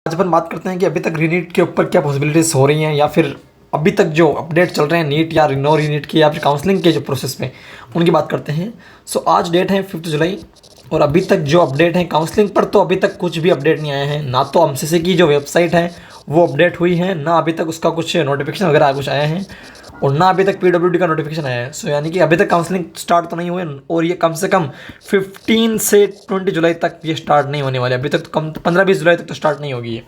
आज अपन बात करते हैं कि अभी तक रीनीट के ऊपर क्या पॉसिबिलिटीज़ हो रही हैं, या फिर अभी तक जो अपडेट चल रहे हैं नीट या नो रीनीट के, या फिर काउंसलिंग के जो प्रोसेस में, उनकी बात करते हैं। सो आज डेट है 5 जुलाई, और अभी तक जो अपडेट है काउंसलिंग पर, तो अभी तक कुछ भी अपडेट नहीं आया है। ना तो एमसीसी की जो वेबसाइट है वो अपडेट हुई है, ना अभी तक उसका कुछ नोटिफिकेशन वगैरह कुछ आया है, और ना अभी तक पीडब्ल्यूडी का नोटिफिकेशन आया है। सो यानी कि अभी तक काउंसलिंग स्टार्ट तो नहीं हुए, और ये कम से कम 15 से 20 जुलाई तक ये स्टार्ट नहीं होने वाले। अभी तक तो कम 15-20 जुलाई तक तो स्टार्ट नहीं होगी, ये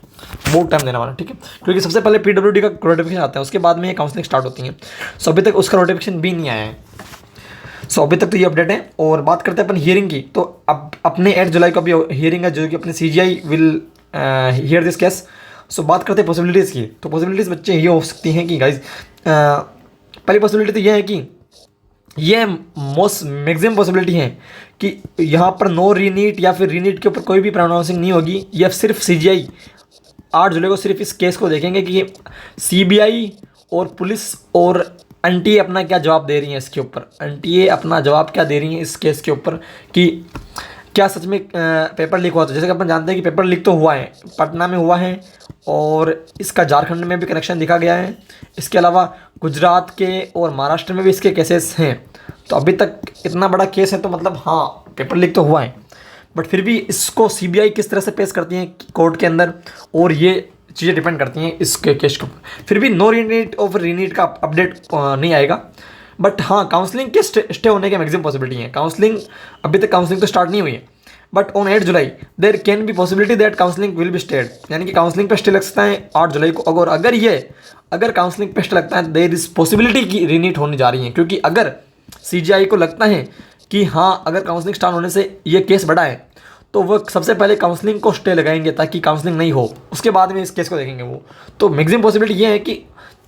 बहुत टाइम देने वाला, ठीक है। क्योंकि सबसे पहले पीडब्ल्यूडी का नोटिफिकेशन आता है, उसके बाद में ये काउंसलिंग स्टार्ट होती है। सो अभी तक उसका नोटिफिकेशन भी नहीं आया है। सो अभी तक तो ये अपडेट है। और बात करते हैं अपन हियरिंग की, तो अब अपने 8 जुलाई को अभी हियरिंग है, जो कि अपने CGI will hear this case. So बात करते हैं पॉसिबिलिटीज़ की, तो पॉसिबिलिटीज़ बच्चे ये हो सकती हैं कि गाइज, पहली पॉसिबिलिटी तो ये है कि ये मोस्ट मैक्सिमम पॉसिबिलिटी है कि यहाँ पर नो रीनीट या फिर रीनीट के ऊपर कोई भी प्रोनाउंसिंग नहीं होगी। यह सिर्फ CGI 8 जुलाई को सिर्फ इस केस को देखेंगे कि CBI और पुलिस और NTA अपना क्या जवाब दे रही है इसके ऊपर, NTA अपना जवाब क्या दे रही है इस केस के ऊपर, कि क्या सच में पेपर लीक हुआ था। जैसे कि अपन जानते हैं कि पेपर लीक तो हुआ है, पटना में हुआ है, और इसका झारखंड में भी कनेक्शन दिखा गया है। इसके अलावा गुजरात के और महाराष्ट्र में भी इसके केसेस हैं। तो अभी तक इतना बड़ा केस है, तो मतलब हाँ पेपर लीक तो हुआ है, बट फिर भी इसको CBI किस तरह से पेश करती है कोर्ट के अंदर, और ये चीज़ें डिपेंड करती हैं इसके केस के ऊपर। फिर भी नो रीनीट और रीनीट का अपडेट नहीं आएगा, बट हाँ काउंसलिंग के स्टे होने की मैक्सिमम पॉसिबिलिटी है। काउंसलिंग अभी तक काउंसलिंग तो स्टार्ट नहीं हुई है, but on 8 July there can be possibility that counselling will be stayed, यानी कि काउंसलिंग पे स्टे लग सकता है 8 जुलाई को। अगर काउंसलिंग पे स्टे लगता है, देयर इज पॉसिबिलिटी की रीनीट होने जा रही है। क्योंकि अगर CGI को लगता है कि हाँ अगर काउंसलिंग स्टार्ट होने से ये केस बढ़ा है, तो वो सबसे पहले काउंसलिंग को स्टे लगाएंगे ताकि काउंसलिंग नहीं हो, उसके बाद में इस केस को देखेंगे वो। तो मैक्सिमम पॉसिबिलिटी ये है कि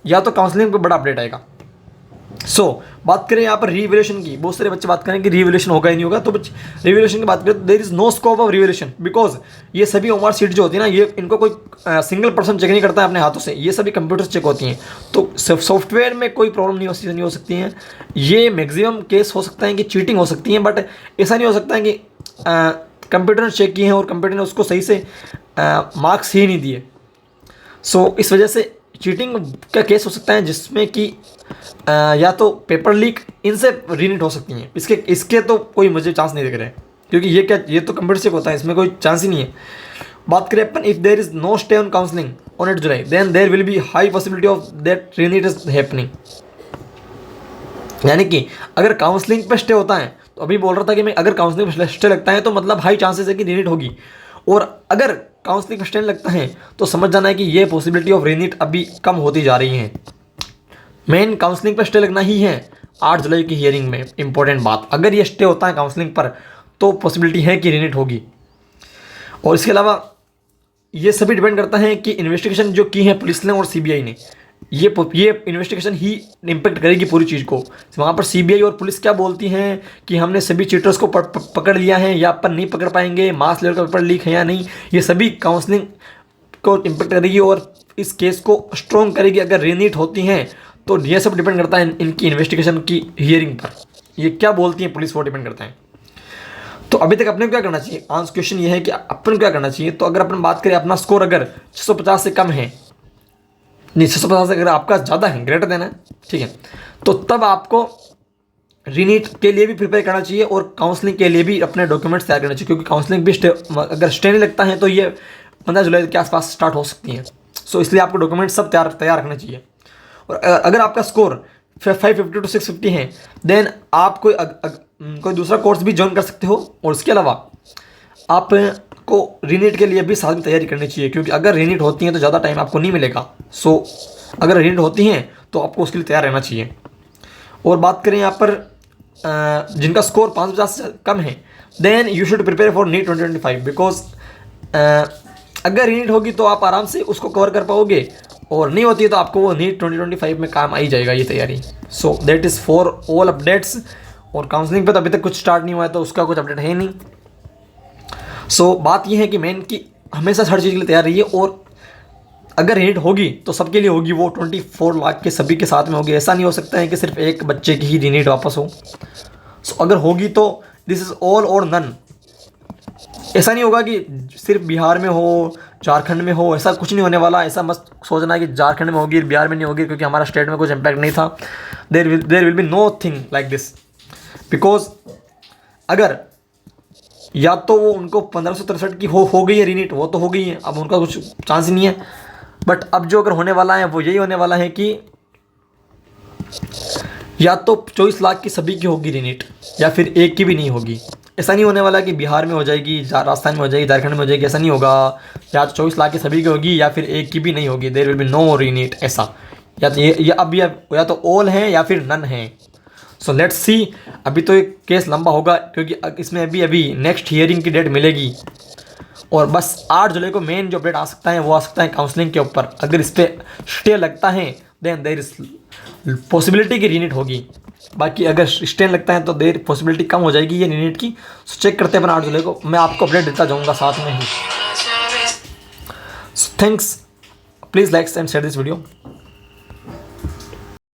या तो काउंसलिंग पे बड़ा अपडेट आएगा। बात करें यहाँ पर रिवैल्यूएशन की, बहुत सारे बच्चे बात करें कि रिवैल्यूएशन होगा ही नहीं होगा। तो रिवैल्यूएशन की बात करें तो there is no scope of revaluation, because ये सभी OMR सीट जो होती है ना, ये इनको कोई सिंगल पर्सन चेक नहीं करता है अपने हाथों से, ये सभी कंप्यूटर चेक होती हैं। तो सॉफ्टवेयर में कोई प्रॉब्लम नहीं हो सकती है। ये मैक्सिमम केस हो सकता है कि चीटिंग हो सकती है, बट ऐसा नहीं हो सकता है कि कंप्यूटर ने चेक किए हैं और कंप्यूटर ने उसको सही से मार्क्स ही नहीं दिए। इस वजह से चीटिंग का केस हो सकता है, जिसमें कि या तो पेपर लीक, इनसे रीनीट हो सकती हैं। इसके तो कोई मुझे चांस नहीं दिख रहे हैं, क्योंकि ये तो कंप्यूटर चेक होता है, इसमें कोई चांस ही नहीं है। बात करें अपन, if there is no stay on counselling on 8 July, then there will be high possibility of that re-NEET is happening. यानी कि अगर काउंसलिंग पे स्टे होता है, तो अभी बोल रहा था कि मैं अगर काउंसलिंग पे स्टे लगता है तो मतलब हाई चांसेस है कि रीनीट होगी, और अगर काउंसलिंग पे स्टे लगता है तो समझ जाना है कि ये पॉसिबिलिटी ऑफ रीनीट अभी कम होती जा रही है। मेन काउंसलिंग पर स्टे लगना ही है 8 जुलाई की हियरिंग में। इंपॉर्टेंट बात, अगर ये स्टे होता है काउंसलिंग पर तो पॉसिबिलिटी है कि रीनीट होगी। और इसके अलावा ये सभी डिपेंड करता है कि इन्वेस्टिगेशन जो की है पुलिस ने और CBI ने, ये इन्वेस्टिगेशन ही इम्पेक्ट करेगी पूरी चीज़ को। वहाँ पर CBI और पुलिस क्या बोलती हैं कि हमने सभी चीटर्स को पकड़ लिया है या अपन नहीं पकड़ पाएंगे, मास लेवल का पेपर लीक है या नहीं, ये सभी काउंसलिंग को इम्पेक्ट करेगी और इस केस को स्ट्रॉन्ग करेगी। अगर रीनीट होती हैं तो ये सब डिपेंड करता है इनकी इन्वेस्टिगेशन की हियरिंग पर, ये क्या बोलती है पुलिस, वो डिपेंड करता है। तो अभी तक अपने को क्या करना चाहिए, आंसर क्वेश्चन ये है कि अपन क्या करना चाहिए। तो अगर अपन बात करें, अपना स्कोर अगर 650 से कम है, नहीं 650 से अगर आपका ज़्यादा है, ग्रेटर देना है, ठीक है, तो तब आपको रीनीट के लिए भी प्रिपेयर करना चाहिए और काउंसलिंग के लिए भी अपने डॉक्यूमेंट्स तैयार करना चाहिए। क्योंकि काउंसलिंग भी अगर स्टे नहीं लगता है तो ये 15 जुलाई के आसपास स्टार्ट हो सकती है। इसलिए आपको डॉक्यूमेंट सब तैयार रखना चाहिए। और अगर आपका स्कोर 550 to 650 है, देन आप कोई दूसरा कोर्स भी ज्वाइन कर सकते हो। और उसके अलावा आपको रीनीट के लिए भी साथ में तैयारी करनी चाहिए, क्योंकि अगर रीनीट होती हैं तो ज़्यादा टाइम आपको नहीं मिलेगा। अगर रीनीट होती हैं तो आपको उसके लिए तैयार रहना चाहिए। और बात करें यहाँ पर जिनका स्कोर 550 से कम है, then you should prepare for NEET 2025, because अगर रीनीट होगी तो आप आराम से उसको कवर कर पाओगे, और नहीं होती है तो आपको वो नीट 2025 में काम आ ही जाएगा ये तैयारी। That is for all updates. और काउंसलिंग पे तो अभी तक कुछ स्टार्ट नहीं हुआ है, तो उसका कुछ अपडेट है नहीं। बात ये है कि मेन की हमेशा हर चीज़ के लिए तैयार रहिए, और अगर रीनीट होगी तो सबके लिए होगी, वो 24 लाख के सभी के साथ में होगी। ऐसा नहीं हो सकता है कि सिर्फ एक बच्चे की ही रीनीट वापस हो। अगर होगी तो दिस इज़ ऑल और नन। ऐसा नहीं होगा कि सिर्फ बिहार में हो, झारखंड में हो, ऐसा कुछ नहीं होने वाला। ऐसा मत सोचना कि झारखंड में होगी बिहार में नहीं होगी, क्योंकि हमारा स्टेट में कुछ इम्पैक्ट नहीं था। There will be know thing like this, because अगर या तो वो उनको 1563 की हो गई है रीनीट, वो तो हो गई है, अब उनका कुछ चांस ही नहीं है। बट अब जो अगर होने वाला है वो यही होने वाला है कि या तो 24 लाख की सभी की होगी रीनीट, या फिर एक की भी नहीं होगी। ऐसा नहीं होने वाला कि बिहार में हो जाएगी, राजस्थान में हो जाएगी, झारखंड में हो जाएगी, ऐसा नहीं होगा। या तो 24 लाख की सभी की होगी या फिर एक की भी नहीं होगी। There will be no re NEET, ऐसा। या तो ये अब या तो ऑल है या फिर नन है। So let's see. अभी तो एक केस लंबा होगा, क्योंकि इसमें अभी नेक्स्ट हियरिंग की डेट मिलेगी। और बस 8 जुलाई को मेन जो अपडेट आ सकता है वो आ सकता है काउंसलिंग के ऊपर। अगर इस पर स्टे लगता है देन देर इज पॉसिबिलिटी की रीनीट होगी। बाकी अगर स्टे लगता है तो देर पॉसिबिलिटी कम हो जाएगी ये रीनीट की। सो चेक करते हैं अपन 8 जुलाई को, मैं आपको अपडेट देता जाऊँगा साथ में ही। Thanks, please like and share this video.